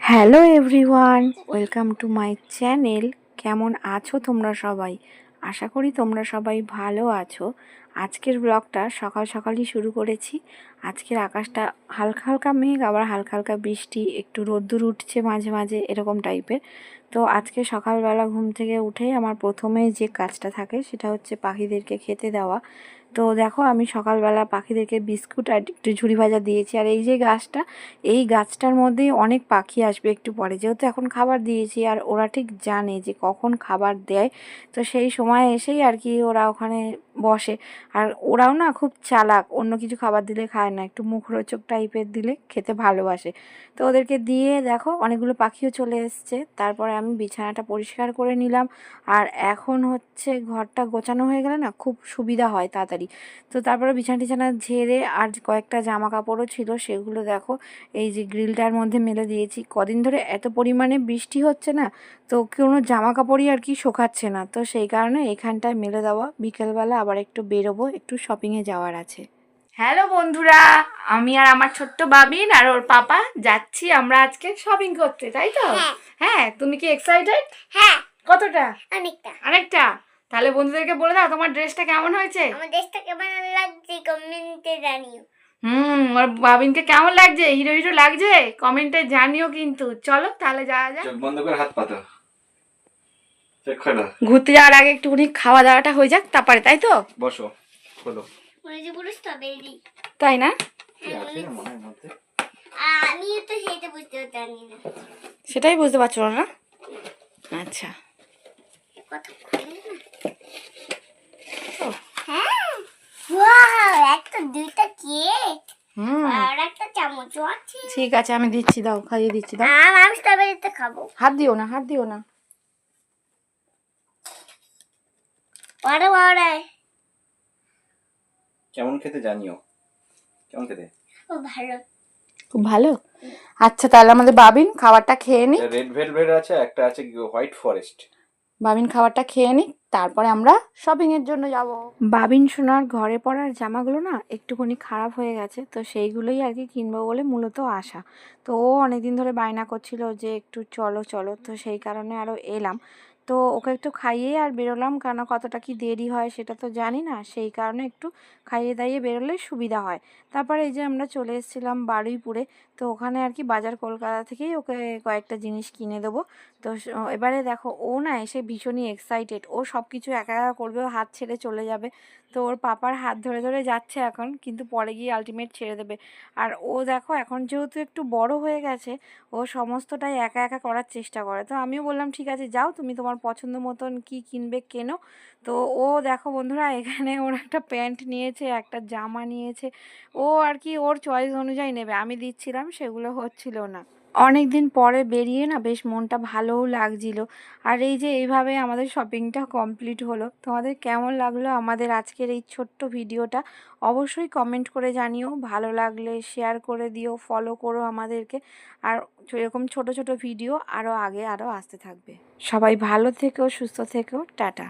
Hello everyone, welcome to my channel. কেমন আছো তোমরা সবাই? আশা করি তোমরা সবাই ভালো আছো। আজকের ব্লগটা সকাল সকালই শুরু করেছি। আজকের আকাশটা হালকা হালকা মেঘ, আবার হালকা হালকা বৃষ্টি, একটু রোদ্দুর উঠছে মাঝে মাঝে, এরকম টাইপের। তো আজকে সকালবেলা ঘুম থেকে উঠেই আমার প্রথমেই যে কাজটা থাকে সেটা হচ্ছে পাখিদেরকে খেতে দেওয়া। তো দেখো, আমি সকালবেলা পাখিদেরকে বিস্কুট আর একটু ঝুড়ি ভাজা দিয়েছি। আর এই যে গাছটা, এই গাছটার মধ্যেই অনেক পাখি আসবে একটু পরে, যেহেতু এখন খাবার দিয়েছি আর ওরা ঠিক জানে যে কখন খাবার দেয়। তো সেই সময় এসেই আর কি ওরা ওখানে বসে। আর ওরাও না খুব চালাক, অন্য কিছু খাবার দিলে খায় না, একটু মুখরোচক টাইপের দিলে খেতে ভালোবাসে। তো ওদেরকে দিয়ে দেখো অনেকগুলো পাখিও চলে এসছে। তারপরে আমি বিছানাটা পরিষ্কার করে নিলাম। আর এখন হচ্ছে ঘরটা গোছানো হয়ে গেলে না খুব সুবিধা হয় তাড়াতাড়ি। তো তারপরে বিছানা টিছানা ঝেড়ে আর কয়েকটা জামা কাপড়ও ছিল, সেগুলো দেখো এই যে গ্রিলটার মধ্যে মেলে দিয়েছি। কদিন ধরে এত পরিমাণে বৃষ্টি হচ্ছে না, তো কোনো জামা কাপড়ই আর কি শোকাচ্ছে না, তো সেই কারণে এখানটায় মেলে দেওয়া। বিকেলবেলা আবার একটু বেরোবো, একটু শপিংয়ে যাওয়ার আছে। হ্যালো বন্ধুরা, আমি আর আমার ছোট্ট বাবিন আর ওর পাপা যাচ্ছি আমরা আজকে শপিং করতে, তাই তো? হ্যাঁ, তুমি কি এক্সাইটেড? হ্যাঁ, কতটা? অনেকটা। অনেকটা। তাহলে বন্ধুদেরকে বলে দাও তোমার ড্রেসটা কেমন হয়েছে। আমার ড্রেসটা কেমন লাগছে কমেন্টে জানিও। আর বাবিনকে কেমন লাগছে, হিরো হিরো লাগছে, কমেন্টে জানিও কিন্তু। চলো তাহলে যাওয়া যাক। চোখ বন্ধ করে হাত পাতো, চেক করো। ঘুরতে যাওয়ার আগে একটুখানি খাওয়া দাওয়াটা হয়ে যাক তারপরে, তাই তো? বসো, খোলো। ওই যে পুরো স্ট্রবেরি। তাই না? কি আছে মনের মধ্যে? আমি তো সেটা বুঝতে পারি না। সেটাই বুঝতে পারছো না? আচ্ছা। কত খুলে না। হ্যাঁ, ওয়াও, একটা দুইটা কেক আর একটা চামচ আছে। ঠিক আছে, আমি দিচ্ছি, দাও, খাইয়ে দিচ্ছি, দাও। আমি স্ট্রবেরিতে খাবো। হাত দিও না, হাত দিও না। ওরে ওরে, কেমন খেতে জানিও, কেমন খেতে? ও ভালো। খুব ভালো। আচ্ছা, তাহলে আমাদের বাবিন খাবারটা খেয়ে নি। রেড ভেলভেট আছে, একটা আছে হোয়াইট ফরেস্ট। বাবিন খাবারটা খেয়ে নিক, তারপরে আমরা শপিং এর জন্য যাব। বাবিন সোনার ঘরে পরার জামাগুলো না একটুখানি খারাপ হয়ে গেছে, তো সেইগুলোই আর কি কিনবো বলে মূলত আসা। তো ও অনেকদিন ধরে বায়না করছিল যে একটু চলো চলো, তো সেই কারণে আরও এলাম। তো ওকে একটু খাইয়ে আর বেরোলাম, কেন কতটা কি দেরি হয় সেটা তো জানি না, সেই কারণে একটু খাইয়ে দাইয়ে বেরোলে সুবিধা হয়। তারপরে এই যে আমরা চলে এসেছিলাম বারুইপুরে। তো ওখানে আর কি বাজার কলকাতা থেকেই ওকে কয়েকটা জিনিস কিনে দেবো। তো এবারে দেখো, ও না এসে ভীষণই এক্সাইটেড, ও সব কিছু একা একা করবে, ও হাত ছেড়ে চলে যাবে। তো ওর পাপার হাত ধরে ধরে যাচ্ছে এখন, কিন্তু পরে গিয়ে আলটিমেট ছেড়ে দেবে। আর ও দেখো এখন যেহেতু একটু বড় হয়ে গেছে, ও সমস্তটাই একা একা করার চেষ্টা করে। তো আমিও বললাম ঠিক আছে যাও, তুমি তোমার পছন্দ মতন কী কিনবে কেনো। তো ও দেখো বন্ধুরা, এখানে ওর একটা প্যান্ট নিয়েছে, একটা জামা নিয়েছে। ও আর কি ওর চয়েস অনুযায়ী নেবে, আমি দিচ্ছিলাম, সেগুলো হচ্ছিল না। অনেক দিন পরে বেরিয়ে না বেশ মনটা ভালোও লাগছিল। আর এই যে এইভাবে আমাদের শপিংটা কমপ্লিট হলো। তোমাদের কেমন লাগলো আমাদের আজকের এই ছোট্ট ভিডিওটা অবশ্যই কমেন্ট করে জানিও। ভালো লাগলে শেয়ার করে দিও, ফলো করো আমাদেরকে। আর এরকম ছোট ছোট ভিডিও আরও আগে আরও আসতে থাকবে। সবাই ভালো থেকো, সুস্থ থেকো, টাটা।